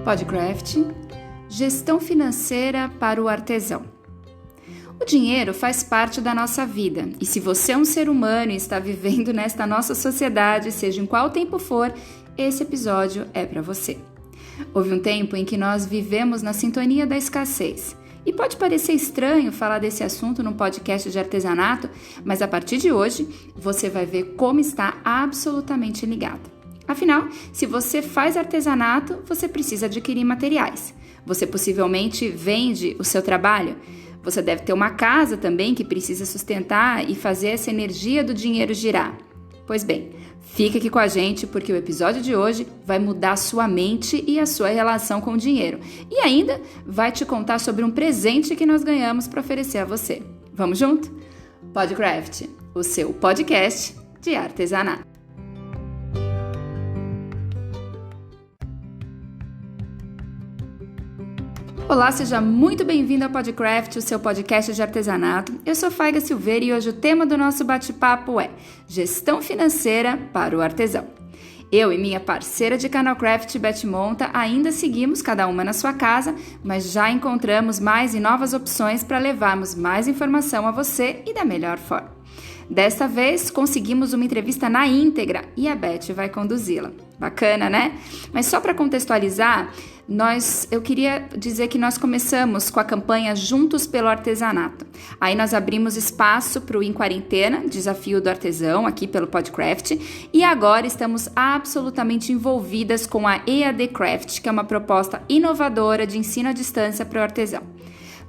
Podcraft, gestão financeira para o artesão. O dinheiro faz parte da nossa vida e se você é um ser humano e está vivendo nesta nossa sociedade, seja em qual tempo for, esse episódio é para você. Houve um tempo em que nós vivemos na sintonia da escassez. E pode parecer estranho falar desse assunto num podcast de artesanato, mas a partir de hoje você vai ver como está absolutamente ligado. Afinal, se você faz artesanato, você precisa adquirir materiais. Você possivelmente vende o seu trabalho. Você deve ter uma casa também que precisa sustentar e fazer essa energia do dinheiro girar. Pois bem, fica aqui com a gente porque o episódio de hoje vai mudar a sua mente e a sua relação com o dinheiro. E ainda vai te contar sobre um presente que nós ganhamos para oferecer a você. Vamos junto? Podcraft, o seu podcast de artesanato. Olá, seja muito bem-vindo ao Podcraft, o seu podcast de artesanato. Eu sou Faiga Silveira e hoje o tema do nosso bate-papo é Gestão Financeira para o Artesão. Eu e minha parceira de canal Craft, Beth Monta, ainda seguimos cada uma na sua casa, mas já encontramos mais e novas opções para levarmos mais informação a você e da melhor forma. Desta vez, conseguimos uma entrevista na íntegra e a Beth vai conduzi-la. Bacana, né? Mas só para contextualizar, eu queria dizer que nós começamos com a campanha Juntos pelo Artesanato. Aí nós abrimos espaço para o Em Quarentena, Desafio do Artesão, aqui pelo Podcraft, e agora estamos absolutamente envolvidas com a EAD Craft, que é uma proposta inovadora de ensino à distância para o artesão.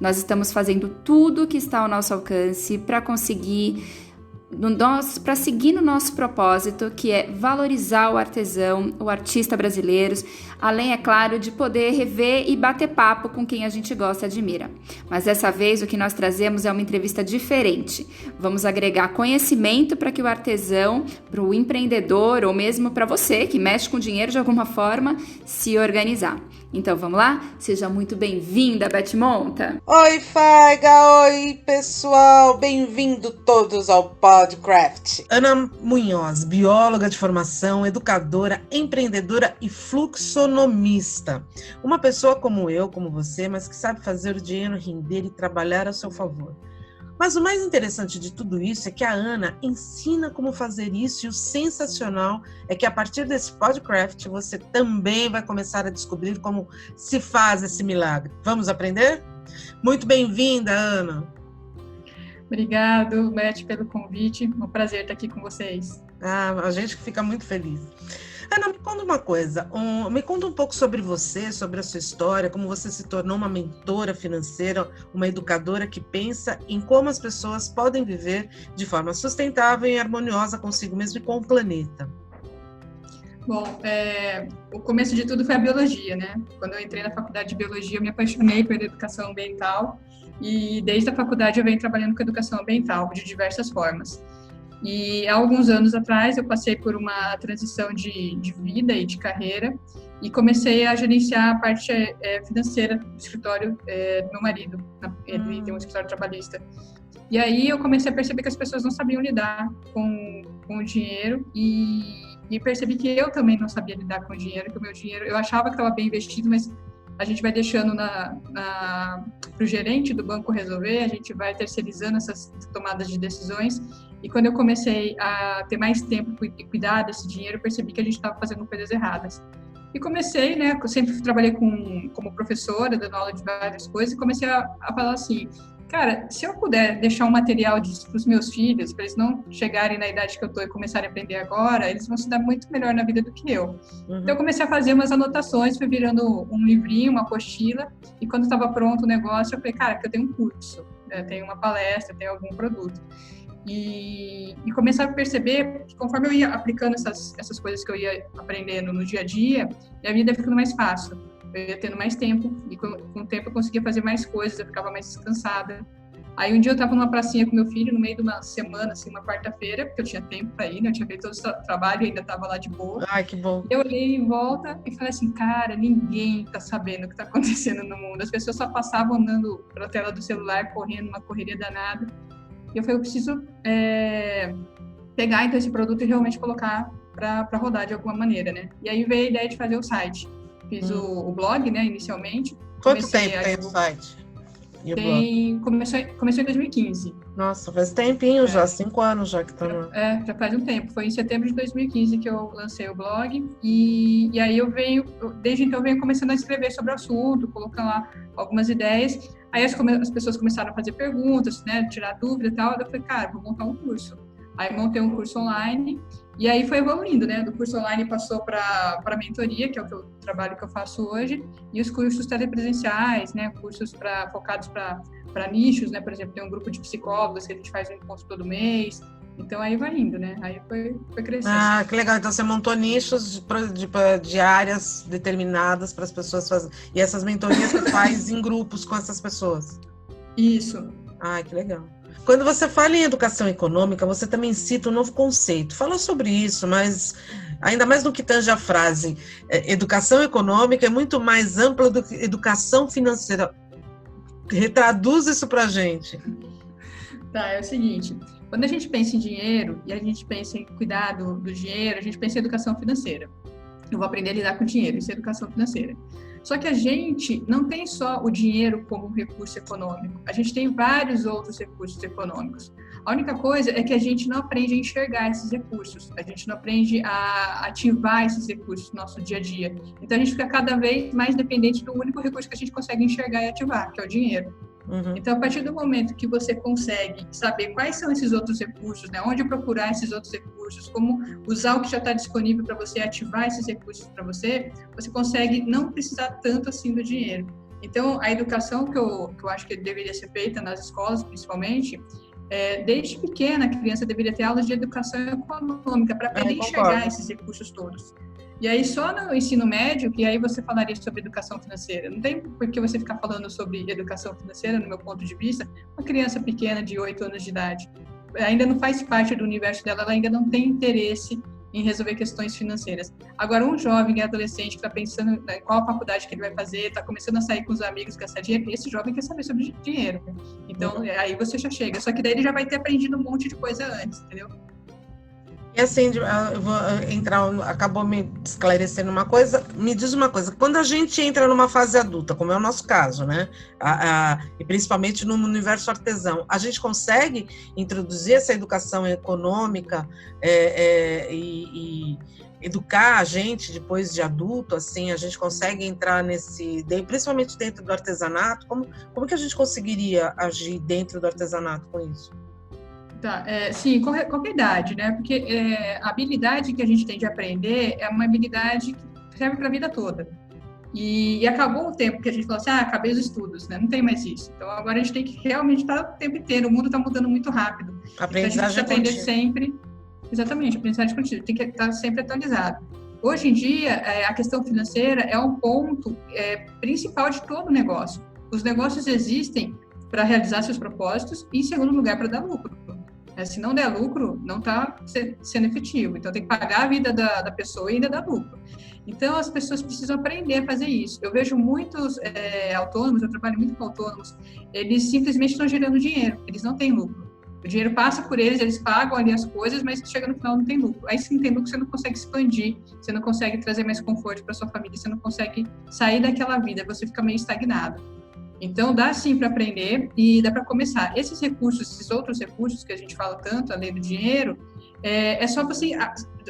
Nós estamos fazendo tudo o que está ao nosso alcance para seguir no nosso propósito, que é valorizar o artesão, o artista brasileiro, além, é claro, de poder rever e bater papo com quem a gente gosta e admira. Mas dessa vez o que nós trazemos é uma entrevista diferente. Vamos agregar conhecimento para que o artesão, para o empreendedor ou mesmo para você que mexe com dinheiro de alguma forma, se organizar. Então vamos lá? Seja muito bem-vinda, Beth Monta! Oi, Faiga! Oi, pessoal! Bem-vindo todos ao Podcraft! Ana Munhoz, bióloga de formação, educadora, empreendedora e fluxonomista. Uma pessoa como eu, como você, mas que sabe fazer o dinheiro render e trabalhar a seu favor. Mas o mais interessante de tudo isso é que a Ana ensina como fazer isso e o sensacional é que a partir desse Podcraft você também vai começar a descobrir como se faz esse milagre. Vamos aprender? Muito bem-vinda, Ana! Obrigado, Beth, pelo convite. É um prazer estar aqui com vocês. A gente fica muito feliz. Ana, me conta uma coisa. Me conta um pouco sobre você, sobre a sua história, como você se tornou uma mentora financeira, uma educadora que pensa em como as pessoas podem viver de forma sustentável e harmoniosa consigo mesmo e com o planeta. Bom, o começo de tudo foi a biologia, né? Quando eu entrei na faculdade de biologia, eu me apaixonei pela educação ambiental e desde a faculdade eu venho trabalhando com educação ambiental de diversas formas. E há alguns anos atrás eu passei por uma transição de vida e de carreira e comecei a gerenciar a parte financeira do escritório do meu marido. Ele tem um escritório trabalhista. E aí eu comecei a perceber que as pessoas não sabiam lidar com o dinheiro e percebi que eu também não sabia lidar com o dinheiro, que o meu dinheiro, eu achava que estava bem investido, mas a gente vai deixando para o gerente do banco resolver, a gente vai terceirizando essas tomadas de decisões. E quando eu comecei a ter mais tempo e cuidar desse dinheiro, eu percebi que a gente estava fazendo coisas erradas. E comecei, né, eu sempre trabalhei como professora, dando aula de várias coisas, e comecei a falar assim, cara, se eu puder deixar um material para os meus filhos, para eles não chegarem na idade que eu estou e começarem a aprender agora, eles vão se dar muito melhor na vida do que eu. Uhum. Então eu comecei a fazer umas anotações, foi virando um livrinho, uma apostila, e quando estava pronto o negócio, eu falei, cara, que eu tenho um curso, eu tenho uma palestra, eu tenho algum produto. E comecei a perceber que conforme eu ia aplicando essas coisas que eu ia aprendendo no dia a dia, minha vida ia ficando mais fácil. Eu ia tendo mais tempo, e com o tempo eu conseguia fazer mais coisas, eu ficava mais descansada. Aí um dia eu estava numa pracinha com meu filho, no meio de uma semana, assim, uma quarta-feira, porque eu tinha tempo para ir, né? Eu tinha feito todo o trabalho e ainda estava lá de boa. Ai, que bom. Eu olhei em volta e falei assim, cara, ninguém está sabendo o que está acontecendo no mundo. As pessoas só passavam andando pela tela do celular, correndo, uma correria danada. E eu falei, eu preciso pegar então esse produto e realmente colocar para rodar de alguma maneira, né? E aí veio a ideia de fazer o site. Fiz o blog, né, inicialmente. Quanto tempo tem o site? Começou em 2015. Nossa, faz tempinho já, 5 anos já que tá no... Já faz um tempo. Foi em setembro de 2015 que eu lancei o blog. E aí desde então eu venho começando a escrever sobre o assunto, colocando lá algumas ideias. Aí as pessoas começaram a fazer perguntas, né, tirar dúvida e tal. Eu falei, cara, vou montar um curso. Aí montei um curso online e aí foi evoluindo, né? Do curso online passou para mentoria, que é o trabalho que eu faço hoje, e os cursos telepresenciais, né? Cursos focados para nichos, né? Por exemplo, tem um grupo de psicólogos que a gente faz um encontro todo mês. Então aí vai indo, né? Aí foi crescendo. Ah, que legal. Então você montou nichos de áreas determinadas para as pessoas fazerem. E essas mentorias você faz em grupos com essas pessoas? Isso. Ah, que legal. Quando você fala em educação econômica, você também cita um novo conceito. Fala sobre isso, mas ainda mais no que tange a frase. Educação econômica é muito mais ampla do que educação financeira. Retraduz isso para a gente. Tá, é o seguinte. Quando a gente pensa em dinheiro e a gente pensa em cuidar do dinheiro, a gente pensa em educação financeira. Eu vou aprender a lidar com dinheiro, isso é educação financeira. Só que a gente não tem só o dinheiro como um recurso econômico, a gente tem vários outros recursos econômicos. A única coisa é que a gente não aprende a enxergar esses recursos, a gente não aprende a ativar esses recursos no nosso dia a dia. Então a gente fica cada vez mais dependente do único recurso que a gente consegue enxergar e ativar, que é o dinheiro. Então, a partir do momento que você consegue saber quais são esses outros recursos, né, onde procurar esses outros recursos, como usar o que já está disponível para você ativar esses recursos para você, você consegue não precisar tanto assim do dinheiro. Então, a educação que eu acho que deveria ser feita nas escolas, principalmente, desde pequena, a criança deveria ter aulas de educação econômica para aprender a enxergar esses recursos todos. E aí, só no ensino médio, que aí você falaria sobre educação financeira. Não tem por que você ficar falando sobre educação financeira, no meu ponto de vista, uma criança pequena de 8 anos de idade. Ainda não faz parte do universo dela, ela ainda não tem interesse em resolver questões financeiras. Agora, um jovem adolescente que está pensando em qual faculdade que ele vai fazer, está começando a sair com os amigos, gastar dinheiro, esse jovem quer saber sobre dinheiro. Então, aí você já chega. Só que daí ele já vai ter aprendido um monte de coisa antes, entendeu? E assim, eu vou acabou me esclarecendo uma coisa, me diz uma coisa, quando a gente entra numa fase adulta, como é o nosso caso, né, e principalmente no universo artesão, a gente consegue introduzir essa educação econômica e educar a gente depois de adulto, assim, a gente consegue entrar principalmente dentro do artesanato, como que a gente conseguiria agir dentro do artesanato com isso? Tá, sim, qualquer idade, né? Porque a habilidade que a gente tem de aprender é uma habilidade que serve para a vida toda. E acabou o tempo que a gente falou assim, acabei os estudos, né? Não tem mais isso. Então, agora a gente tem que realmente estar o tempo inteiro. O mundo está mudando muito rápido. Aprendizagem então, a gente precisa aprender sempre. Exatamente, aprendizagem contínua. Tem que estar sempre atualizado. Hoje em dia, a questão financeira é um ponto principal de todo negócio. Os negócios existem para realizar seus propósitos e, em segundo lugar, para dar lucro. Se não der lucro, não está sendo efetivo. Então, tem que pagar a vida da pessoa e ainda dar lucro. Então, as pessoas precisam aprender a fazer isso. Eu vejo muitos autônomos, eu trabalho muito com autônomos, eles simplesmente estão gerando dinheiro, eles não têm lucro. O dinheiro passa por eles pagam ali as coisas, mas chega no final não tem lucro. Aí, se não tem lucro, você não consegue expandir, você não consegue trazer mais conforto para sua família, você não consegue sair daquela vida, você fica meio estagnado. Então, dá sim para aprender e dá para começar. Esses recursos, esses outros recursos que a gente fala tanto, além do dinheiro, é só você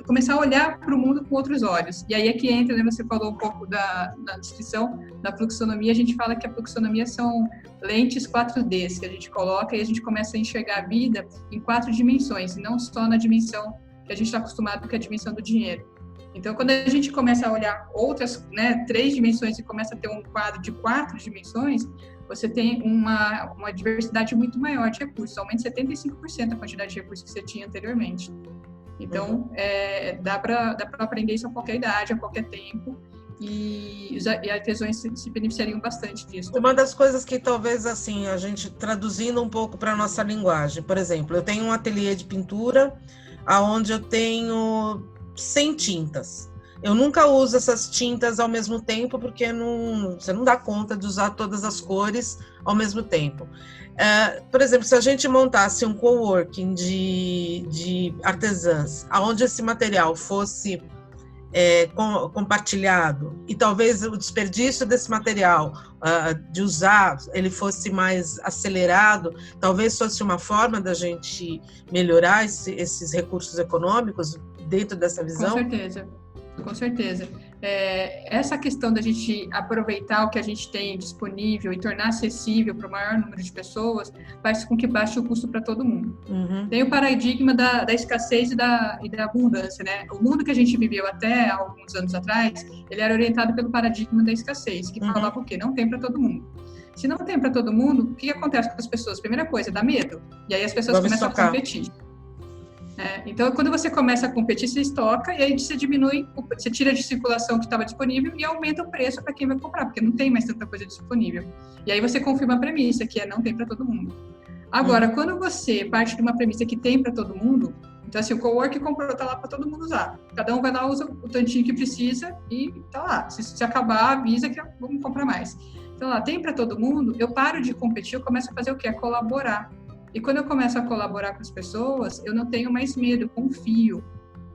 começar a olhar para o mundo com outros olhos. E aí é que entra, né, você falou um pouco na descrição da fluxonomia, a gente fala que a fluxonomia são lentes 4D que a gente coloca e a gente começa a enxergar a vida em 4 dimensões, e não só na dimensão que a gente está acostumado, que é a dimensão do dinheiro. Então, quando a gente começa a olhar outras, 3 dimensões e começa a ter um quadro de 4 dimensões, você tem uma diversidade muito maior de recursos, aumenta 75% a quantidade de recursos que você tinha anteriormente. Então, dá para aprender isso a qualquer idade, a qualquer tempo, e os artesãos se beneficiariam bastante disso. Uma das coisas que talvez, assim, a gente traduzindo um pouco para a nossa linguagem, por exemplo, eu tenho um ateliê de pintura, onde eu tenho 100 tintas. Eu nunca uso essas tintas ao mesmo tempo, porque você não dá conta de usar todas as cores ao mesmo tempo. Por exemplo, se a gente montasse um coworking de artesãs, onde esse material fosse compartilhado e talvez o desperdício desse material de usar ele fosse mais acelerado, talvez fosse uma forma da gente melhorar esses recursos econômicos dentro dessa visão? Com certeza. Essa questão da gente aproveitar o que a gente tem disponível e tornar acessível para o maior número de pessoas faz com que baixe o custo para todo mundo. Uhum. Tem o paradigma da escassez e da abundância, né? O mundo que a gente viveu até alguns anos atrás, ele era orientado pelo paradigma da escassez, que falava o quê? Não tem para todo mundo. Se não tem para todo mundo, o que acontece com as pessoas? Primeira coisa, dá medo. E aí as pessoas começam a competir. Então, quando você começa a competir, você estoca e aí você diminui, você tira de circulação o que estava disponível e aumenta o preço para quem vai comprar, porque não tem mais tanta coisa disponível. E aí você confirma a premissa, que não tem para todo mundo. Agora, quando você parte de uma premissa que tem para todo mundo, então assim, o cowork comprou, tá lá para todo mundo usar. Cada um vai lá, usa o tantinho que precisa e tá lá. Se acabar, avisa que vamos comprar mais. Então, lá, tem para todo mundo, eu paro de competir, eu começo a fazer o quê? A colaborar. E quando eu começo a colaborar com as pessoas, eu não tenho mais medo, eu confio.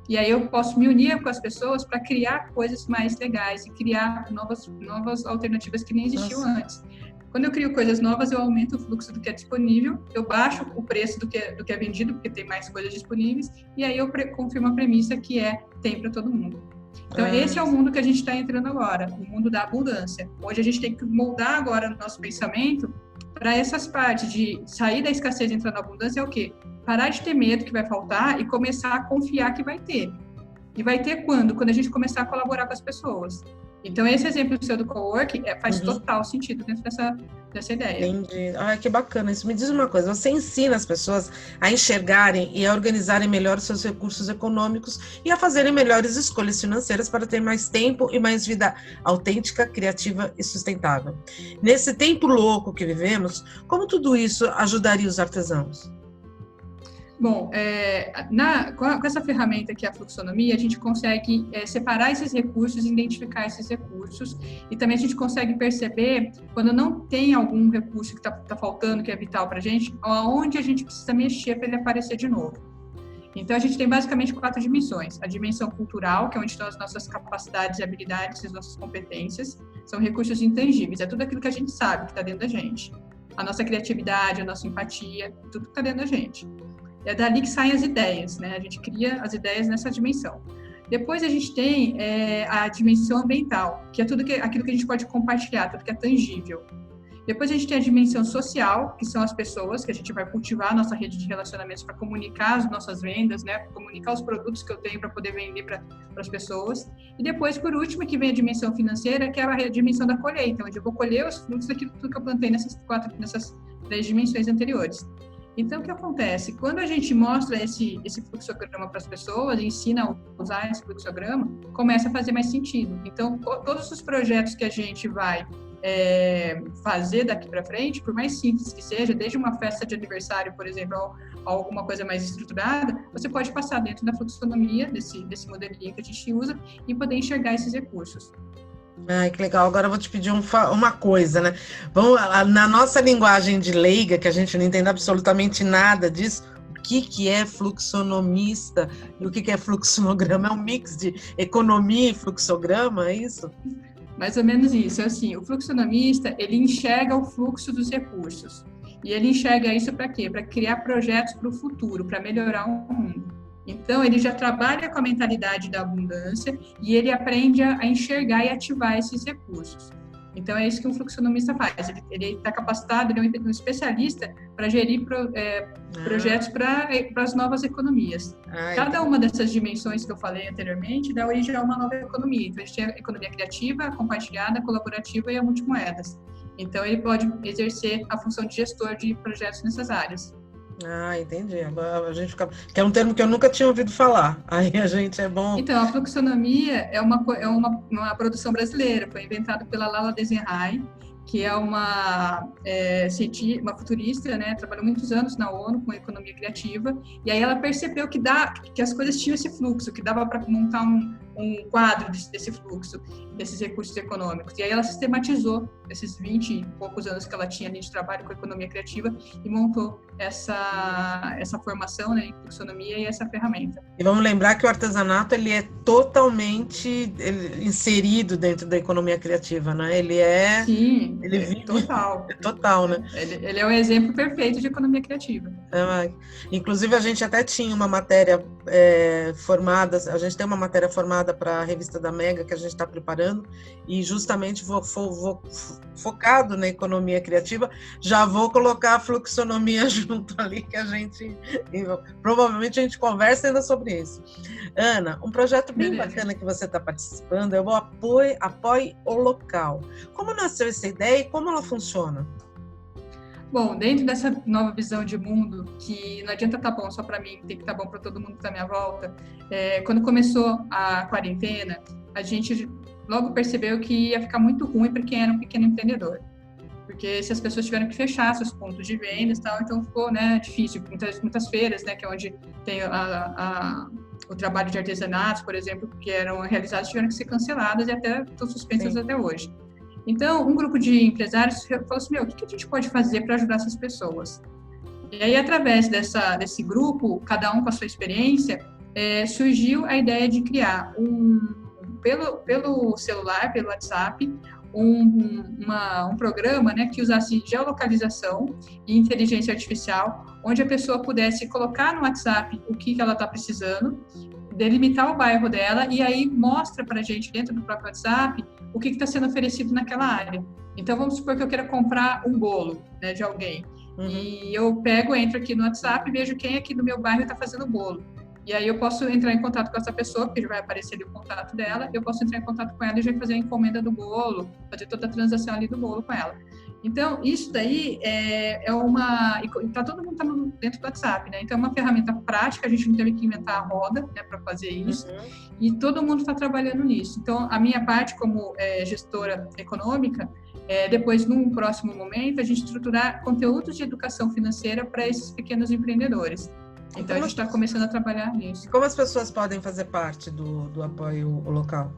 E aí eu posso me unir com as pessoas para criar coisas mais legais e criar novas alternativas que nem existiam antes. Quando eu crio coisas novas, eu aumento o fluxo do que é disponível, eu baixo o preço do que é vendido, porque tem mais coisas disponíveis, e aí eu confirmo a premissa que tem para todo mundo. Então, esse é o mundo que a gente está entrando agora, o mundo da abundância. Hoje a gente tem que moldar agora o nosso pensamento para essas partes de sair da escassez e entrar na abundância é o quê? Parar de ter medo que vai faltar e começar a confiar que vai ter. E vai ter quando? Quando a gente começar a colaborar com as pessoas. Então, esse exemplo seu do cowork faz total sentido dentro dessa ideia. Entendi. Ai, que bacana. Isso me diz uma coisa, você ensina as pessoas a enxergarem e a organizarem melhor os seus recursos econômicos e a fazerem melhores escolhas financeiras para ter mais tempo e mais vida autêntica, criativa e sustentável. Nesse tempo louco que vivemos, como tudo isso ajudaria os artesãos? Bom, com essa ferramenta que é a fluxonomia, a gente consegue separar esses recursos, identificar esses recursos, e também a gente consegue perceber quando não tem algum recurso que está faltando, que é vital para a gente, aonde a gente precisa mexer para ele aparecer de novo. Então, a gente tem basicamente 4 dimensões. A dimensão cultural, que é onde estão as nossas capacidades e habilidades, as nossas competências, são recursos intangíveis, é tudo aquilo que a gente sabe que está dentro da gente. A nossa criatividade, a nossa empatia, tudo que está dentro da gente. É dali que saem as ideias, né? A gente cria as ideias nessa dimensão. Depois a gente tem a dimensão ambiental, que é aquilo que a gente pode compartilhar, tudo que é tangível. Depois a gente tem a dimensão social, que são as pessoas, que a gente vai cultivar a nossa rede de relacionamentos para comunicar as nossas vendas, né? Comunicar os produtos que eu tenho para poder vender para as pessoas. E depois, por último, que vem a dimensão financeira, que é a dimensão da colheita, onde eu vou colher os frutos daquilo que eu plantei nessas 3 dimensões anteriores. Então, o que acontece? Quando a gente mostra esse fluxograma para as pessoas, ensina a usar esse fluxograma, começa a fazer mais sentido. Então, todos os projetos que a gente vai fazer daqui para frente, por mais simples que seja, desde uma festa de aniversário, por exemplo, ou alguma coisa mais estruturada, você pode passar dentro da fluxonomia, desse modelinho que a gente usa, e poder enxergar esses recursos. Ai, que legal. Agora eu vou te pedir uma coisa, né? Vamos, na nossa linguagem de leiga, que a gente não entende absolutamente nada disso, o que é fluxonomista e o que é fluxograma? É um mix de economia e fluxograma, é isso? Mais ou menos isso. Assim, o fluxonomista, ele enxerga o fluxo dos recursos. E ele enxerga isso para quê? Para criar projetos para o futuro, para melhorar o mundo. Então, ele já trabalha com a mentalidade da abundância e ele aprende a enxergar e ativar esses recursos. Então, é isso que um fluxonomista faz. Ele está capacitado, ele é um especialista para gerir projetos para as novas economias. Cada uma dessas dimensões que eu falei anteriormente dá origem a uma nova economia. Então, a gente tem a economia criativa, a compartilhada, a colaborativa e a multimoedas. Então, ele pode exercer a função de gestor de projetos nessas áreas. Entendi. Agora a gente fica... Que é um termo que eu nunca tinha ouvido falar. Aí a gente é bom... Então, a fluxonomia é uma produção brasileira. Foi inventada pela Lala Dezenhai, que é uma futurista, né? Trabalhou muitos anos na ONU com economia criativa. E aí ela percebeu que as coisas tinham esse fluxo, que dava para montar um quadro desse fluxo, desses recursos econômicos. E aí ela sistematizou esses 20 e poucos anos que ela tinha ali de trabalho com economia criativa e montou essa formação, né, em fluxonomia e essa ferramenta. E vamos lembrar que o artesanato ele é totalmente inserido dentro da economia criativa, né? Sim, ele vive total. Total, né? Ele é um exemplo perfeito de economia criativa. Inclusive, a gente até tinha uma matéria formada, a gente tem uma matéria formada para a revista da Mega que a gente está preparando, e justamente focado na economia criativa. Já vou colocar a fluxonomia junto ali, que provavelmente a gente conversa ainda sobre isso. Ana, um projeto bem bacana que você está participando é o Apoie o Local. Como nasceu essa ideia e como ela funciona? Bom, dentro dessa nova visão de mundo, que não adianta estar bom só para mim, tem que estar bom para todo mundo que está à minha volta, quando começou a quarentena, a gente logo percebeu que ia ficar muito ruim para quem era um pequeno empreendedor. Porque se as pessoas tiveram que fechar seus pontos de vendas e tal, então ficou, né, difícil. Muitas feiras, né, que é onde tem o trabalho de artesanatos, por exemplo, que eram realizados, tiveram que ser canceladas e até estão suspensas até hoje. Então, um grupo de empresários falou assim, o que a gente pode fazer para ajudar essas pessoas? E aí, através desse grupo, cada um com a sua experiência, surgiu a ideia de criar pelo celular, pelo WhatsApp, um programa, né, que usasse geolocalização e inteligência artificial, onde a pessoa pudesse colocar no WhatsApp o que ela está precisando, delimitar o bairro dela e aí mostra para a gente dentro do próprio WhatsApp o que está sendo oferecido naquela área. Então, vamos supor que eu queira comprar um bolo, né, de alguém. Uhum. E eu entro aqui no WhatsApp e vejo quem aqui do meu bairro está fazendo bolo. E aí eu posso entrar em contato com essa pessoa, porque já vai aparecer ali o contato dela, eu posso entrar em contato com ela e já fazer a encomenda do bolo, fazer toda a transação ali do bolo com ela. Então, isso daí tá todo mundo dentro do WhatsApp, né? Então, é uma ferramenta prática, a gente não teve que inventar a roda, né, para fazer isso, e todo mundo está trabalhando nisso. Então, a minha parte como gestora econômica, depois, num próximo momento, a gente estruturar conteúdos de educação financeira para esses pequenos empreendedores. Então, a gente está começando a trabalhar nisso. Como as pessoas podem fazer parte do Apoie o Local?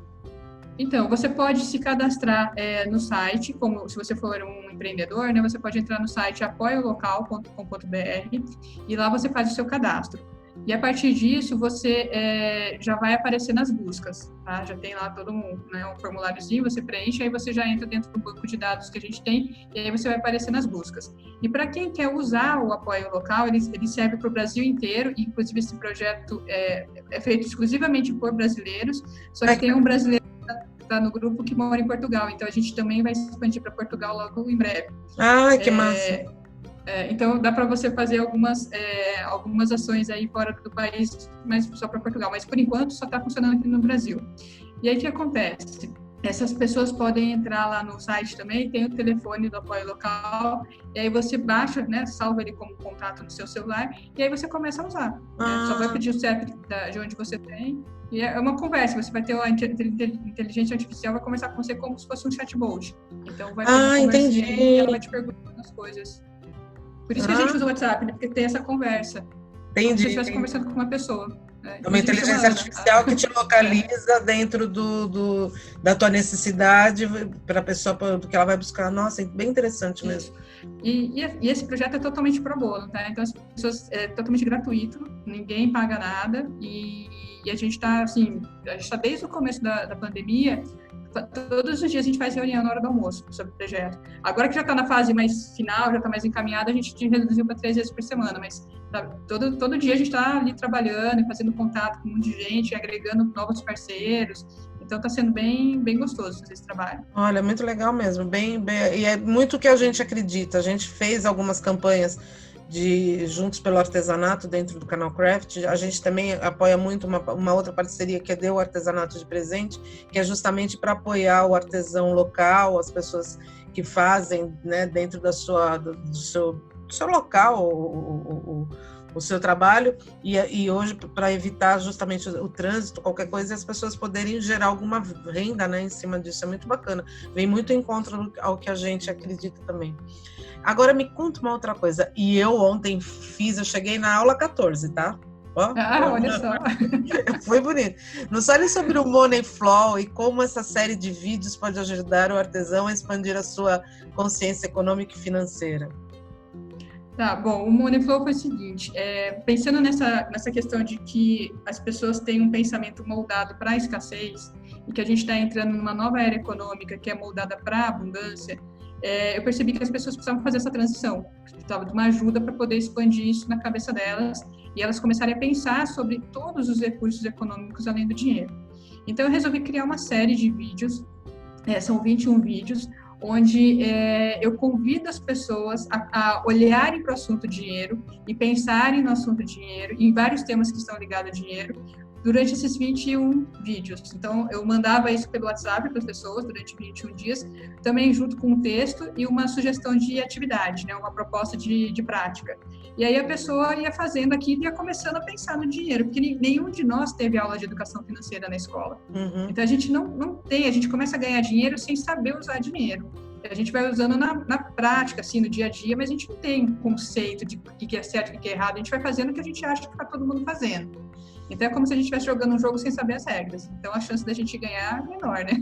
Então, você pode se cadastrar no site, como se você for um empreendedor, né? Você pode entrar no site apoiolocal.com.br e lá você faz o seu cadastro. E a partir disso, você já vai aparecer nas buscas, tá? Já tem lá todo um formuláriozinho, você preenche, aí você já entra dentro do banco de dados que a gente tem, e aí você vai aparecer nas buscas. E para quem quer usar o Apoie Local, ele serve para o Brasil inteiro, e inclusive esse projeto é feito exclusivamente por brasileiros, só que tem um brasileiro que está no grupo que mora em Portugal, então a gente também vai expandir para Portugal logo em breve. Ah, que massa! Então, dá para você fazer algumas ações aí fora do país, mas só para Portugal. Mas, por enquanto, só está funcionando aqui no Brasil. E aí, o que acontece? Essas pessoas podem entrar lá no site também, tem o telefone do Apoie Local, e aí você baixa, né, salva ele como contato no seu celular, e aí você começa a usar. Só vai pedir o CEP de onde você tem, e é uma conversa, você vai ter a inteligência artificial, vai conversar com você como se fosse um chatbot. Então, vai ter uma conversinha e ela vai te perguntando as coisas. Por isso que a gente usa o WhatsApp, né? Porque tem essa conversa. Entendi. Como se você estivesse conversando com uma pessoa. É uma inteligência artificial que te localiza dentro da tua necessidade para a pessoa, do que ela vai buscar. Nossa, é bem interessante mesmo. E esse projeto é totalmente pro bono, tá? Então, as pessoas, é totalmente gratuito, ninguém paga nada. E a gente está, assim, desde o começo da pandemia. Todos os dias a gente faz reunião na hora do almoço sobre o projeto. Agora que já está na fase mais final, já está mais encaminhada, a gente reduziu para 3 vezes por semana, mas todo dia a gente está ali trabalhando e fazendo contato com um monte de gente, agregando novos parceiros. Então está sendo bem, bem gostoso fazer esse trabalho. Olha, muito legal mesmo, e é muito o que a gente acredita. A gente fez algumas campanhas de Juntos pelo Artesanato dentro do canal Craft. A gente também apoia muito uma outra parceria que é Dê o Artesanato de Presente, que é justamente para apoiar o artesão local, as pessoas que fazem, né, dentro do seu local o seu trabalho, e hoje para evitar justamente o trânsito, qualquer coisa, as pessoas poderem gerar alguma renda, né, em cima disso. É muito bacana, vem muito em encontro ao que a gente acredita também. Agora me conta uma outra coisa, e eu ontem eu cheguei na aula 14, tá? Ó, Olha só. foi bonito. Nos fale sobre o Money Flow e como essa série de vídeos pode ajudar o artesão a expandir a sua consciência econômica e financeira. Tá, bom, o Money Flow foi o seguinte, pensando nessa questão de que as pessoas têm um pensamento moldado para a escassez e que a gente está entrando numa nova era econômica que é moldada para a abundância, eu percebi que as pessoas precisavam fazer essa transição, precisavam de uma ajuda para poder expandir isso na cabeça delas e elas começarem a pensar sobre todos os recursos econômicos além do dinheiro. Então, eu resolvi criar uma série de vídeos, são 21 vídeos, onde eu convido as pessoas a olharem para o assunto dinheiro e pensarem no assunto dinheiro e em vários temas que estão ligados ao dinheiro durante esses 21 vídeos. Então, eu mandava isso pelo WhatsApp para as pessoas durante 21 dias, também junto com um texto e uma sugestão de atividade, né, uma proposta de prática. E aí a pessoa ia fazendo aquilo e ia começando a pensar no dinheiro, porque nenhum de nós teve aula de educação financeira na escola. Uhum. Então, a gente não tem, a gente começa a ganhar dinheiro sem saber usar dinheiro. A gente vai usando na prática, assim, no dia a dia, mas a gente não tem um conceito de o que é certo e o que é errado. A gente vai fazendo o que a gente acha que está todo mundo fazendo. Então, é como se a gente estivesse jogando um jogo sem saber as regras. Então, a chance da gente ganhar é menor, né?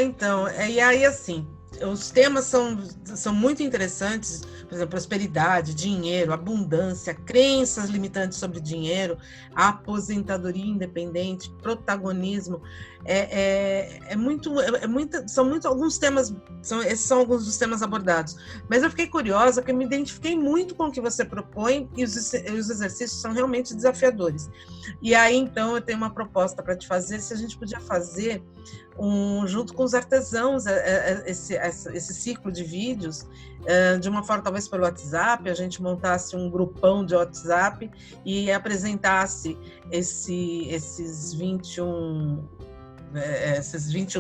Então, e aí, assim, os temas são muito interessantes, por exemplo, prosperidade, dinheiro, abundância, crenças limitantes sobre aposentadoria independente, protagonismo. Alguns temas, esses são alguns dos temas abordados. Mas eu fiquei curiosa, porque eu me identifiquei muito com o que você propõe e os exercícios são realmente desafiadores. E aí, então, eu tenho uma proposta para te fazer, se a gente podia fazer junto com os artesãos, esse ciclo de vídeos, de uma forma talvez pelo WhatsApp, a gente montasse um grupão de WhatsApp e apresentasse esses 21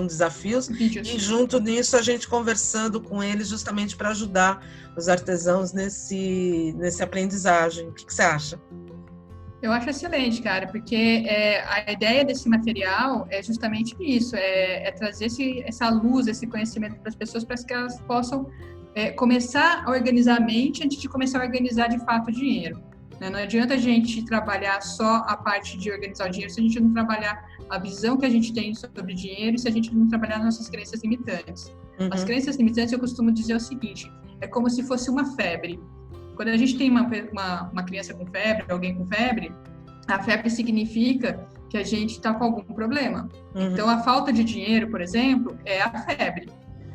desafios vídeos. E junto nisso a gente conversando com eles justamente para ajudar os artesãos nesse aprendizagem. O que você acha? Eu acho excelente, cara, porque a ideia desse material é justamente isso, é trazer essa luz, esse conhecimento para as pessoas, para que elas possam começar a organizar a mente antes de começar a organizar de fato o dinheiro. Né? Não adianta a gente trabalhar só a parte de organizar o dinheiro se a gente não trabalhar a visão que a gente tem sobre dinheiro e se a gente não trabalhar nossas crenças limitantes. Uhum. As crenças limitantes, eu costumo dizer o seguinte, é como se fosse uma febre. Quando a gente tem uma criança com febre, alguém com febre, a febre significa que a gente está com algum problema. Uhum. Então, a falta de dinheiro, por exemplo, é a febre.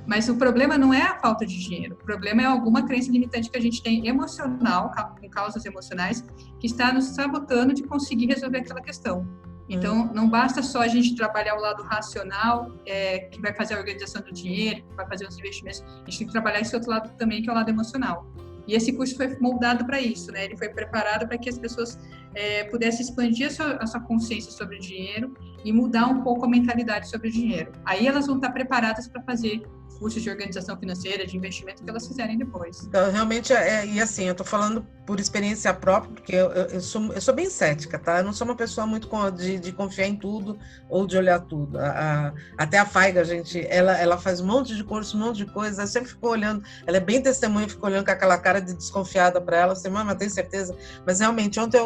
Mas o problema não é a falta de dinheiro. O problema é alguma crença limitante que a gente tem emocional, com causas emocionais, que está nos sabotando de conseguir resolver aquela questão. Então, não basta só a gente trabalhar o lado racional, que vai fazer a organização do dinheiro, que vai fazer os investimentos. A gente tem que trabalhar esse outro lado também, que é o lado emocional. E esse curso foi moldado para isso, né? Ele foi preparado para que as pessoas pudessem expandir a sua consciência sobre o dinheiro e mudar um pouco a mentalidade sobre o dinheiro. Aí elas vão estar preparadas para fazer cursos de organização financeira, de investimento que elas fizerem depois. Então, realmente, e assim, eu estou falando por experiência própria, porque eu sou bem cética, tá? Eu não sou uma pessoa muito de confiar em tudo ou de olhar tudo. Até a Faiga, gente, ela faz um monte de curso, um monte de coisa, eu sempre fico olhando, ela é bem testemunha, fico olhando com aquela cara de desconfiada para ela, assim, mas tenho certeza. Mas realmente, ontem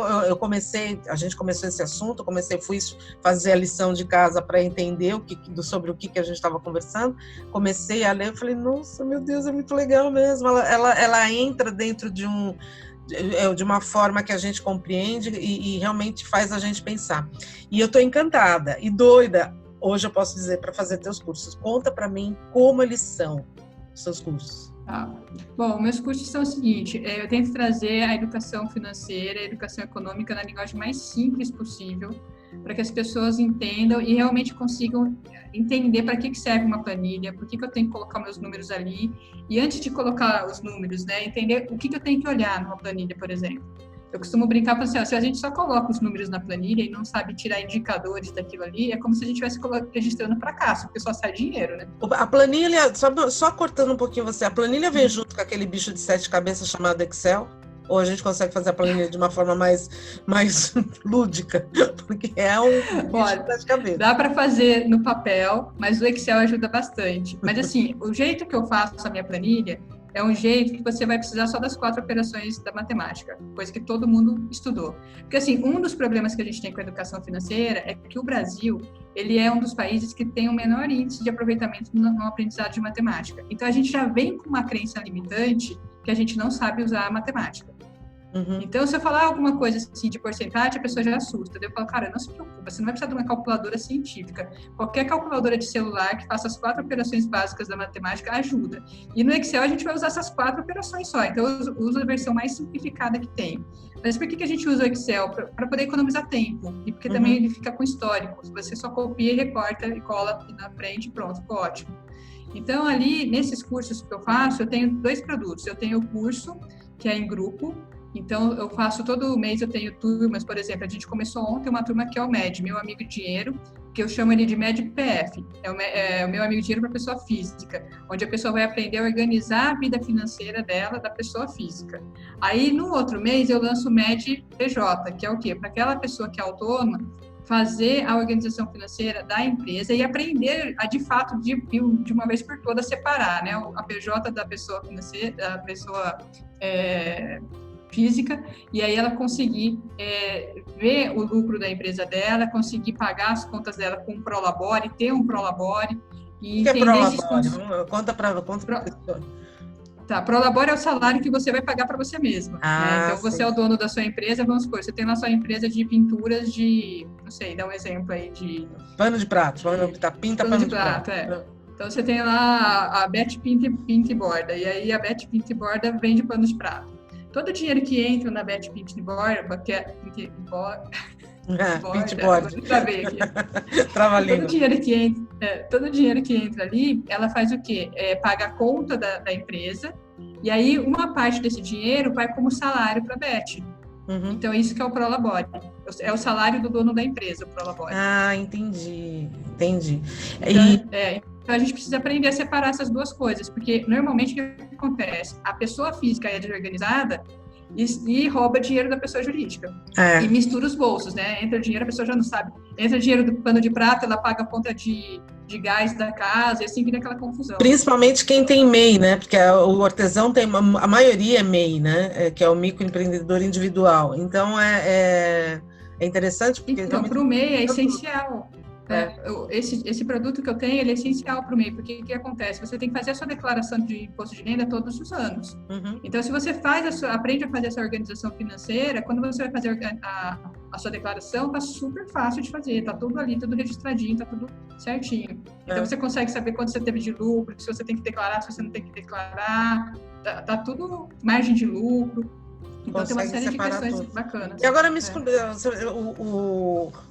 a gente começou esse assunto, fui fazer a lição de casa para entender sobre o que a gente estava conversando, comecei a ler, eu falei, nossa, meu Deus, é muito legal mesmo, ela entra dentro de uma forma que a gente compreende e realmente faz a gente pensar. E eu estou encantada e doida, hoje eu posso dizer, para fazer teus cursos. Conta para mim como eles são, os seus cursos. Bom, meus cursos são o seguinte, eu tento trazer a educação financeira, a educação econômica na linguagem mais simples possível, para que as pessoas entendam e realmente consigam entender para que serve uma planilha, por que eu tenho que colocar meus números ali, e antes de colocar os números, né, entender o que eu tenho que olhar numa planilha, por exemplo. Eu costumo brincar com assim, se a gente só coloca os números na planilha e não sabe tirar indicadores daquilo ali, é como se a gente estivesse registrando fracasso, porque só sai dinheiro, né? A planilha, só cortando um pouquinho você, a planilha vem junto com aquele bicho de 7 cabeças chamado Excel? Ou a gente consegue fazer a planilha de uma forma mais lúdica? Porque é um bicho de 7 cabeças. Dá para fazer no papel, mas o Excel ajuda bastante. Mas assim, o jeito que eu faço a minha planilha é um jeito que você vai precisar só das 4 operações da matemática, coisa que todo mundo estudou. Porque, assim, um dos problemas que a gente tem com a educação financeira é que o Brasil, ele é um dos países que tem o menor índice de aproveitamento no aprendizado de matemática. Então, a gente já vem com uma crença limitante que a gente não sabe usar a matemática. Então, se eu falar alguma coisa assim de porcentagem, a pessoa já assusta. Eu falo, cara, não se preocupa, você não vai precisar de uma calculadora científica. Qualquer calculadora de celular que faça as 4 operações básicas da matemática ajuda. E no Excel a gente vai usar essas 4 operações só. Então, eu uso a versão mais simplificada que tem. Mas por que a gente usa o Excel? Para poder economizar tempo. E porque também ele fica com histórico. Você só copia e recorta e cola na frente e pronto, ficou ótimo. Então, ali, nesses cursos que eu faço, eu tenho 2 produtos. Eu tenho o curso, que é em grupo. Então, eu faço todo mês, eu tenho turmas, por exemplo, a gente começou ontem uma turma que é o MED, meu amigo dinheiro, que eu chamo ele de MED PF, é o meu amigo dinheiro para pessoa física, onde a pessoa vai aprender a organizar a vida financeira dela, da pessoa física. Aí, no outro mês, eu lanço o MED PJ, que é o quê? Para aquela pessoa que é autônoma, fazer a organização financeira da empresa e aprender a, de fato, de uma vez por todas, separar, né? A PJ da pessoa financeira, da pessoa física, e aí ela conseguir ver o lucro da empresa dela, conseguir pagar as contas dela com um Prolabore, ter um Prolabore. E o que é Prolabore? Conta para a pessoa. Tá, Prolabore é o salário que você vai pagar para você mesma. Né? Então, você é o dono da sua empresa, vamos supor, você tem lá sua empresa de pinturas de, não sei, dá um exemplo aí de... Pano de prato, pinta pano de prato. Então, você tem lá a Beth Pinta e Borda, e aí a Beth Pinta e Borda vende pano de prato. Todo o dinheiro que entra na Beth Pinta e Borda, que é todo o dinheiro que entra ali, ela faz o quê? Paga a conta da empresa, e aí uma parte desse dinheiro vai como salário para a Beth. Então, isso que é o Prolabore. É o salário do dono da empresa, o Prolabore. Ah, entendi. Então, a gente precisa aprender a separar essas duas coisas, porque normalmente o que acontece? A pessoa física é desorganizada e rouba dinheiro da pessoa jurídica. E mistura os bolsos, né? Entra dinheiro, a pessoa já não sabe. Entra dinheiro do pano de prata, ela paga a conta de gás da casa, e assim vira aquela confusão. Principalmente quem tem MEI, né? Porque o artesão tem, a maioria é MEI, né? Que é o microempreendedor individual. Então, é interessante porque... Então, para o MEI é essencial. Esse produto que eu tenho, ele é essencial para o MEI, porque o que acontece? Você tem que fazer a sua declaração de imposto de renda todos os anos. Então, se você aprende a fazer essa organização financeira, quando você vai fazer a sua declaração, está super fácil de fazer, está tudo ali, tudo registradinho, está tudo certinho. Então, você consegue saber quanto você teve de lucro, se você tem que declarar, se você não tem que declarar, tá tudo margem de lucro. Então, tem uma série de questões bacanas. E agora,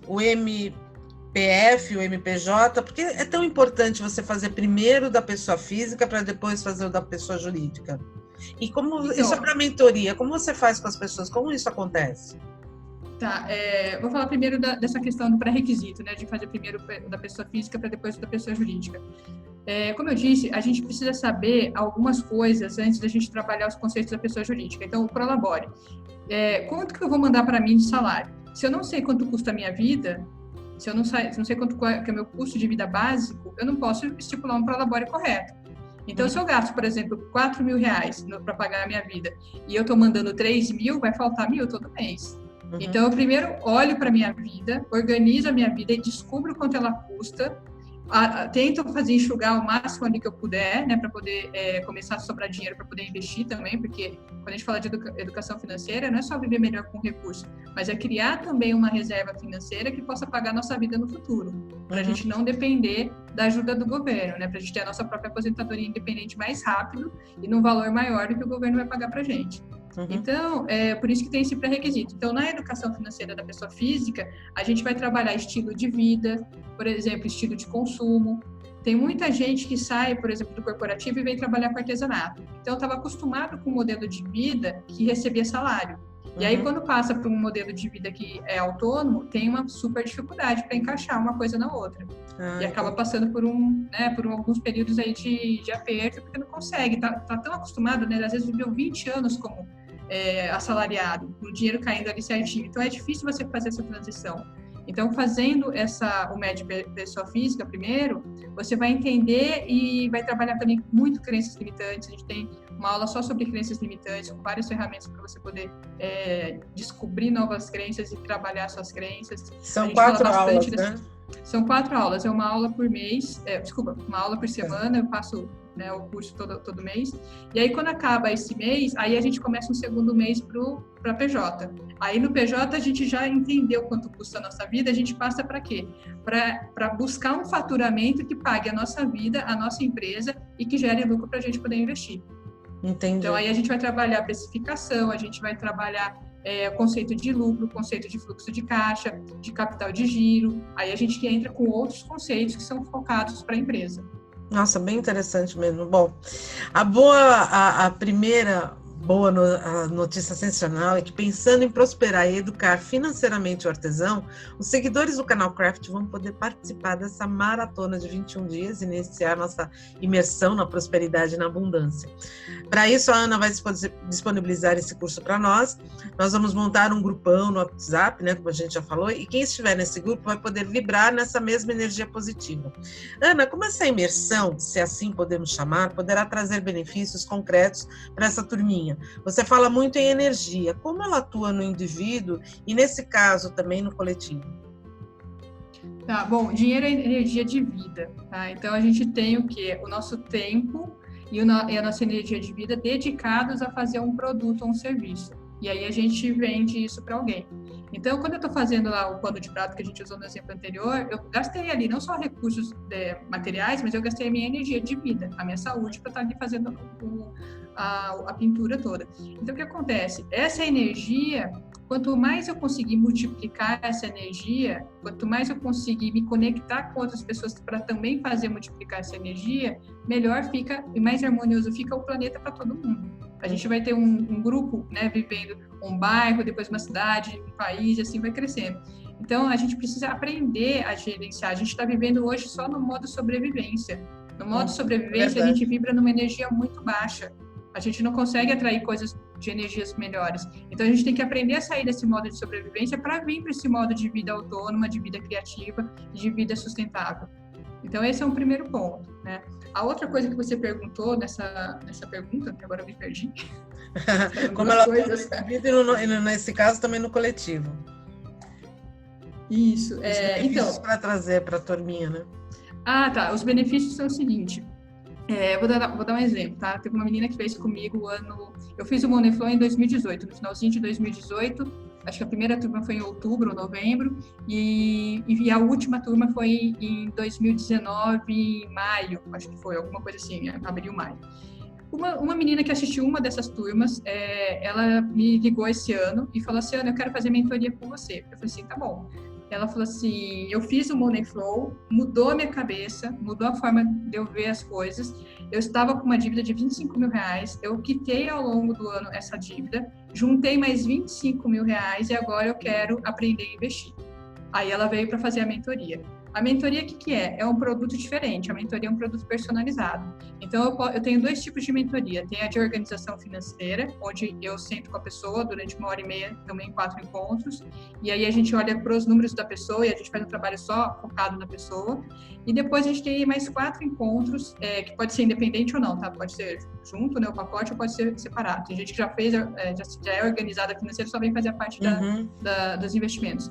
o MPF, o MPJ, por que é tão importante você fazer primeiro da pessoa física para depois fazer o da pessoa jurídica? E como isso é para mentoria? Como você faz com as pessoas? Como isso acontece? Tá, vou falar primeiro dessa questão do pré-requisito, né, de fazer primeiro da pessoa física para depois da pessoa jurídica. Como eu disse, a gente precisa saber algumas coisas antes da gente trabalhar os conceitos da pessoa jurídica. Então, o Prolabore. Quanto que eu vou mandar para mim de salário? Se eu não sei quanto custa a minha vida, se eu não sei quanto que é o meu custo de vida básico, eu não posso estipular um Prolabore correto. Então, se eu gasto, por exemplo, R$4.000 para pagar a minha vida e eu estou mandando 3.000, vai faltar 1.000 todo mês. Então, eu primeiro olho para a minha vida, organizo a minha vida e descubro quanto ela custa, tento enxugar o máximo ali que eu puder, né, para poder começar a sobrar dinheiro para poder investir também, porque quando a gente fala de educação financeira, não é só viver melhor com recurso, mas é criar também uma reserva financeira que possa pagar a nossa vida no futuro, para a gente não depender da ajuda do governo, né, para a gente ter a nossa própria aposentadoria independente mais rápido e num valor maior do que o governo vai pagar para a gente. Então, por isso que tem esse pré-requisito. Então, na educação financeira da pessoa física, a gente vai trabalhar estilo de vida, por exemplo, estilo de consumo. Tem muita gente que sai, por exemplo, do corporativo e vem trabalhar com artesanato. Então, estava acostumado com um modelo de vida que recebia salário. E aí, quando passa para um modelo de vida que é autônomo, tem uma super dificuldade para encaixar uma coisa na outra. E acaba passando por alguns períodos aí de aperto, porque não consegue. Tá tão acostumado, né? Às vezes viveu 20 anos como assalariado, com o dinheiro caindo ali certinho. Então, é difícil você fazer essa transição. Então, fazendo o MED pessoa física primeiro, você vai entender e vai trabalhar também muito crenças limitantes. A gente tem uma aula só sobre crenças limitantes, com várias ferramentas para você poder descobrir novas crenças e trabalhar suas crenças. São 4 aulas, né? São 4 aulas, é uma aula por mês, uma aula por semana, eu faço o curso todo mês. E aí, quando acaba esse mês, aí a gente começa um segundo mês para PJ. Aí no PJ a gente já entendeu quanto custa a nossa vida, a gente passa para quê? Para buscar um faturamento que pague a nossa vida, a nossa empresa e que gere lucro para a gente poder investir. Entendi. Então aí a gente vai trabalhar a precificação, a gente vai trabalhar conceito de lucro, conceito de fluxo de caixa, de capital de giro. Aí a gente entra com outros conceitos que são focados para a empresa. Nossa, bem interessante mesmo. Bom, a primeira boa notícia sensacional é que, pensando em prosperar e educar financeiramente o artesão, os seguidores do canal Craft vão poder participar dessa maratona de 21 dias e iniciar nossa imersão na prosperidade e na abundância. Para isso, a Ana vai disponibilizar esse curso para nós. Nós vamos montar um grupão no WhatsApp, né, como a gente já falou, e quem estiver nesse grupo vai poder vibrar nessa mesma energia positiva. Ana, como essa imersão, se assim podemos chamar, poderá trazer benefícios concretos para essa turminha? Você fala muito em energia. Como ela atua no indivíduo e, nesse caso, também no coletivo? Tá, bom, dinheiro é energia de vida, tá? Então, a gente tem o quê? O nosso tempo e a nossa energia de vida dedicados a fazer um produto ou um serviço. E aí a gente vende isso para alguém. Então, quando eu estou fazendo lá o pano de prato que a gente usou no exemplo anterior, eu gastei ali não só recursos materiais, mas eu gastei a minha energia de vida, a minha saúde, para estar ali fazendo a pintura toda. Então, o que acontece? Essa energia, quanto mais eu conseguir multiplicar essa energia, quanto mais eu conseguir me conectar com outras pessoas para também fazer multiplicar essa energia, melhor fica e mais harmonioso fica o planeta para todo mundo. A gente vai ter um grupo, né, vivendo um bairro, depois uma cidade, um país, e assim vai crescendo. Então, a gente precisa aprender a gerenciar. A gente está vivendo hoje só no modo sobrevivência. No modo sobrevivência, a gente vibra numa energia muito baixa. A gente não consegue atrair coisas de energias melhores. Então, a gente tem que aprender a sair desse modo de sobrevivência para vir para esse modo de vida autônoma, de vida criativa, de vida sustentável. Então, esse é um primeiro ponto, né? A outra coisa que você perguntou nessa pergunta, que agora eu me perdi. Como ela coisas. E nesse caso também no coletivo. Isso. Os benefícios para trazer para a turminha, né? Ah, tá. Os benefícios são o seguinte. Vou dar um exemplo, tá? Teve uma menina que fez comigo eu fiz o Money Flow em 2018, no finalzinho de 2018. Acho que a primeira turma foi em outubro ou novembro, e a última turma foi em 2019, em maio, acho que foi, alguma coisa assim, abril, maio. Uma menina que assistiu uma dessas turmas, ela me ligou esse ano e falou assim, Ana, eu quero fazer mentoria com você. Eu falei assim, tá bom. Ela falou assim, eu fiz o Money Flow, mudou a minha cabeça, mudou a forma de eu ver as coisas. Eu estava com uma dívida de R$25 mil, eu quitei ao longo do ano essa dívida, juntei mais R$25 mil e agora eu quero aprender a investir. Aí ela veio para fazer a mentoria. A mentoria, o que é? É um produto diferente, a mentoria é um produto personalizado. Então, eu tenho 2 tipos de mentoria. Tem a de organização financeira, onde eu sento com a pessoa durante 1h30, também 4 encontros, e aí a gente olha para os números da pessoa e a gente faz um trabalho só focado na pessoa. E depois a gente tem mais 4 encontros, que pode ser independente ou não, tá? Pode ser junto, né, o pacote, ou pode ser separado. Tem gente que já fez, já é organizada financeira, só vem fazer a parte dos investimentos.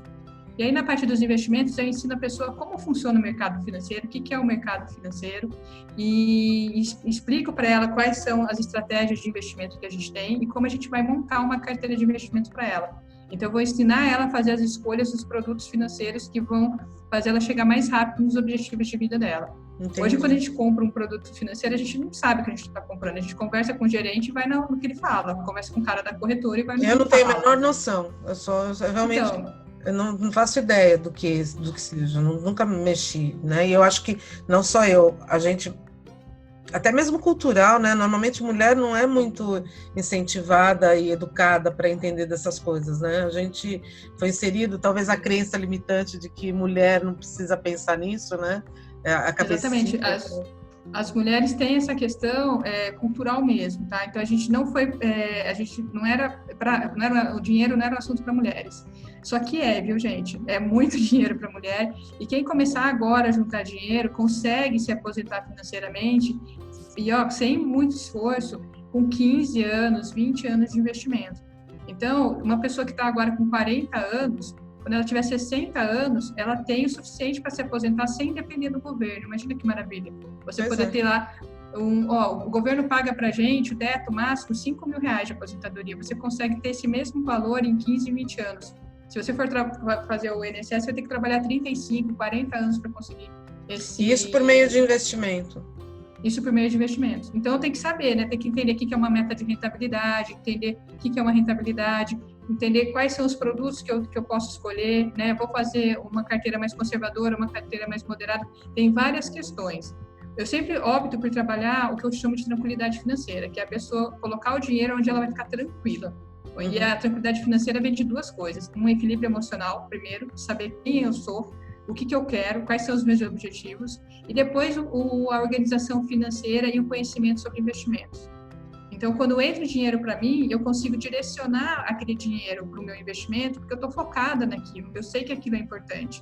E aí, na parte dos investimentos, eu ensino a pessoa como funciona o mercado financeiro, o que é o mercado financeiro, e explico para ela quais são as estratégias de investimento que a gente tem e como a gente vai montar uma carteira de investimentos para ela. Então, eu vou ensinar ela a fazer as escolhas dos produtos financeiros que vão fazer ela chegar mais rápido nos objetivos de vida dela. Entendi. Hoje, quando a gente compra um produto financeiro, a gente não sabe o que a gente está comprando. A gente conversa com o gerente e vai no que ele fala. Conversa com o cara da corretora e vai no que ele fala. Eu não tenho a menor noção. Eu realmente... Então, eu não faço ideia do que seja, nunca mexi, né? E eu acho que não só eu, a gente, até mesmo cultural, né? Normalmente mulher não é muito incentivada e educada para entender dessas coisas, né? A gente foi inserido, talvez, a crença limitante de que mulher não precisa pensar nisso, né? Exatamente. As mulheres têm essa questão cultural mesmo, tá? Então a gente não foi, o dinheiro não era um assunto para mulheres. Só que viu, gente? É muito dinheiro para mulher. E quem começar agora a juntar dinheiro consegue se aposentar financeiramente e sem muito esforço, com 15 anos, 20 anos de investimento. Então, uma pessoa que está agora com 40 anos, quando ela tiver 60 anos, ela tem o suficiente para se aposentar sem depender do governo. Imagina que maravilha. Você poder ter lá, o governo paga para a gente o teto máximo R$5.000 de aposentadoria. Você consegue ter esse mesmo valor em 15, 20 anos. Se você for fazer o INSS, você vai ter que trabalhar 35, 40 anos para conseguir esse... E isso por meio de investimento. Isso por meio de investimentos. Então, tem que saber, né? Tem que entender o que é uma meta de rentabilidade, entender o que é uma rentabilidade, entender quais são os produtos que eu posso escolher, né? Vou fazer uma carteira mais conservadora, uma carteira mais moderada. Tem várias questões. Eu sempre opto por trabalhar o que eu chamo de tranquilidade financeira, que é a pessoa colocar o dinheiro onde ela vai ficar tranquila. E a tranquilidade financeira vem de duas coisas. Um equilíbrio emocional, primeiro, saber quem eu sou, o que eu quero, quais são os meus objetivos, e depois a organização financeira e o conhecimento sobre investimentos. Então, quando entra o dinheiro para mim, eu consigo direcionar aquele dinheiro para o meu investimento, porque eu estou focada naquilo, eu sei que aquilo é importante.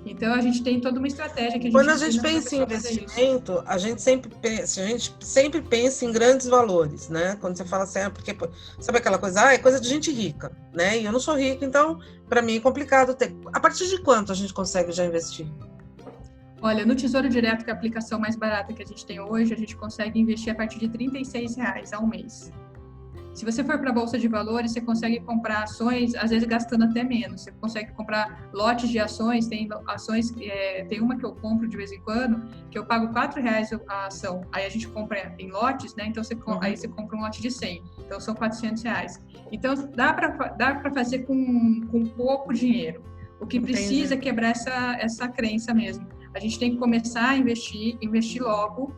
Então, a gente tem toda uma estratégia que a gente... Quando a gente pensa em investimento, a gente sempre pensa em grandes valores, né? Quando você fala assim, porque sabe aquela coisa, é coisa de gente rica, né? E eu não sou rica, então, para mim é complicado ter. A partir de quanto a gente consegue já investir? Olha, no Tesouro Direto, que é a aplicação mais barata que a gente tem hoje, a gente consegue investir a partir de R$36 ao mês. Se você for para a Bolsa de Valores, você consegue comprar ações, às vezes gastando até menos. Você consegue comprar lotes de ações, tem ações, tem uma que eu compro de vez em quando, que eu pago R$4 a ação. Aí a gente compra em lotes, né? Então aí você compra um lote de 100, então são R$400. Então dá para fazer com pouco dinheiro. O que precisa é quebrar essa crença mesmo. A gente tem que começar a investir logo,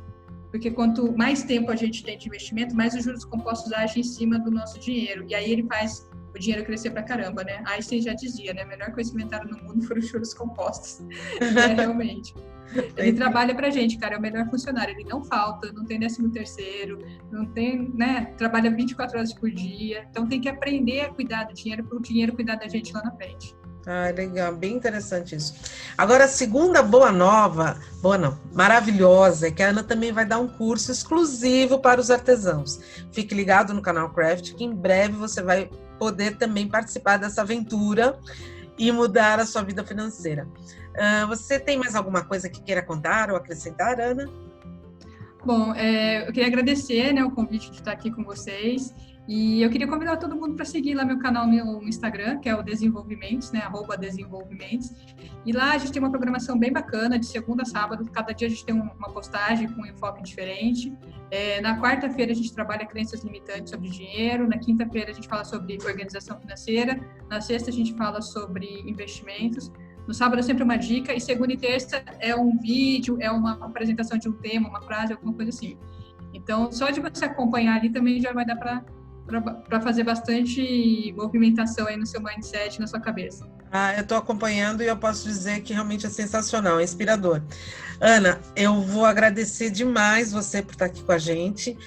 porque quanto mais tempo a gente tem de investimento, mais os juros compostos agem em cima do nosso dinheiro. E aí ele faz o dinheiro crescer pra caramba, né? Einstein já dizia, né? A melhor coisa que inventaram no mundo foram os juros compostos. Realmente. Ele trabalha pra gente, cara, é o melhor funcionário. Ele não falta, não tem 13º, não tem, né? Trabalha 24 horas por dia. Então tem que aprender a cuidar do dinheiro para o dinheiro cuidar da gente lá na frente. Legal, bem interessante isso. Agora, a segunda maravilhosa, é que a Ana também vai dar um curso exclusivo para os artesãos. Fique ligado no canal Craft, que em breve você vai poder também participar dessa aventura e mudar a sua vida financeira. Você tem mais alguma coisa que queira contar ou acrescentar, Ana? Bom, eu queria agradecer, né, o convite de estar aqui com vocês. E eu queria convidar todo mundo para seguir lá meu canal no Instagram, que é o Desenvolvimentes, né, @Desenvolvimentes. E lá a gente tem uma programação bem bacana, de segunda a sábado. Cada dia a gente tem uma postagem com um enfoque diferente. Na quarta-feira a gente trabalha crenças limitantes sobre dinheiro. Na quinta-feira a gente fala sobre organização financeira. Na sexta a gente fala sobre investimentos. No sábado é sempre uma dica. E segunda e terça é um vídeo, é uma apresentação de um tema, uma frase, alguma coisa assim. Então, só de você acompanhar ali também já vai dar para fazer bastante movimentação aí no seu mindset, na sua cabeça. Eu estou acompanhando e eu posso dizer que realmente é sensacional, é inspirador. Ana, eu vou agradecer demais você por estar aqui com a gente,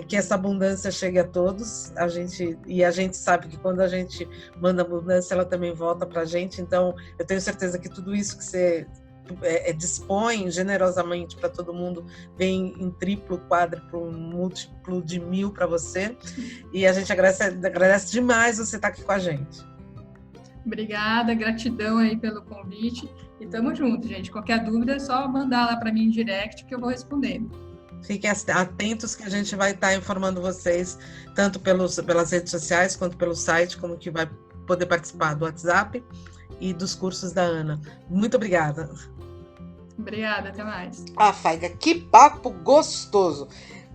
que essa abundância chegue a todos, a gente sabe que quando a gente manda abundância, ela também volta para a gente, então eu tenho certeza que tudo isso que você dispõe generosamente para todo mundo, vem em triplo, quádruplo, múltiplo de 1000 para você, e a gente agradece demais você estar aqui com a gente. Obrigada, gratidão aí pelo convite, e tamo junto, gente. Qualquer dúvida é só mandar lá para mim em direct que eu vou respondendo. Fiquem atentos que a gente vai estar informando vocês, tanto pelas redes sociais, quanto pelo site, como que vai poder participar do WhatsApp e dos cursos da Ana. Muito obrigada. Obrigada, até mais. Faiga, que papo gostoso,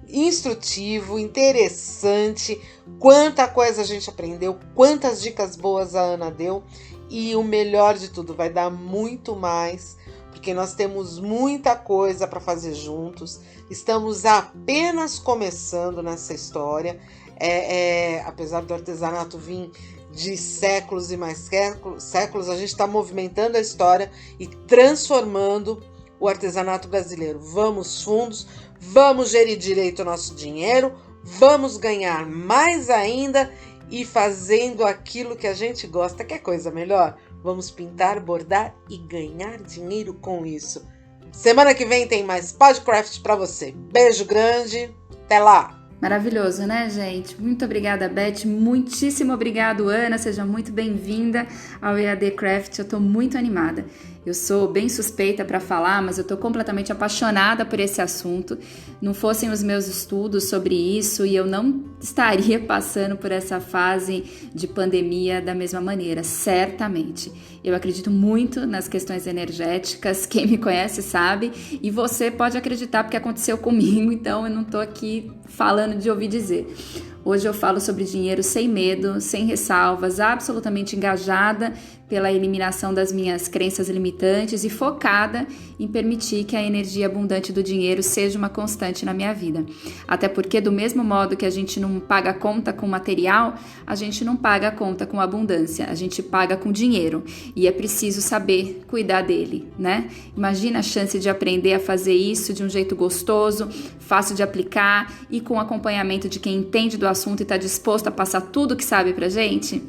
instrutivo, interessante, quanta coisa a gente aprendeu, quantas dicas boas a Ana deu, e o melhor de tudo, vai dar muito mais, porque nós temos muita coisa para fazer juntos, estamos apenas começando nessa história, apesar do artesanato vir de séculos e mais séculos, a gente está movimentando a história e transformando o artesanato brasileiro. Vamos fundos, vamos gerir direito o nosso dinheiro, vamos ganhar mais ainda e fazendo aquilo que a gente gosta. Quer coisa melhor? Vamos pintar, bordar e ganhar dinheiro com isso. Semana que vem tem mais Podcraft para você. Beijo grande, até lá! Maravilhoso, né, gente? Muito obrigada, Beth. Muitíssimo obrigado, Ana. Seja muito bem-vinda ao EAD Craft. Eu tô muito animada. Eu sou bem suspeita para falar, mas eu tô completamente apaixonada por esse assunto. Não fossem os meus estudos sobre isso e eu não estaria passando por essa fase de pandemia da mesma maneira, certamente. Eu acredito muito nas questões energéticas, quem me conhece sabe, e você pode acreditar porque aconteceu comigo, então eu não tô aqui falando de ouvir dizer. Hoje eu falo sobre dinheiro sem medo, sem ressalvas, absolutamente engajada pela eliminação das minhas crenças limitantes e focada em permitir que a energia abundante do dinheiro seja uma constante na minha vida. Até porque, do mesmo modo que a gente não paga a conta com material, a gente não paga a conta com abundância, a gente paga com dinheiro. E é preciso saber cuidar dele, né? Imagina a chance de aprender a fazer isso de um jeito gostoso, fácil de aplicar e com acompanhamento de quem entende do assunto e está disposto a passar tudo que sabe pra gente.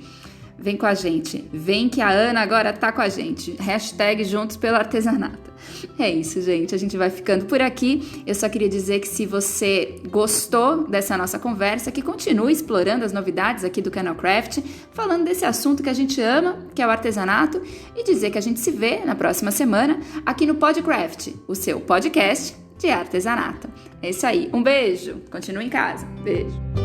Vem com a gente, vem que a Ana agora tá com a gente. Hashtag Juntos pelo Artesanato. É isso, gente, a gente vai ficando por aqui. Eu só queria dizer que se você gostou dessa nossa conversa, que continue explorando as novidades aqui do Canal Craft, falando desse assunto que a gente ama, que é o artesanato, e dizer que a gente se vê na próxima semana aqui no Podcraft, o seu podcast de artesanato. É isso aí, um beijo, continue em casa, beijo.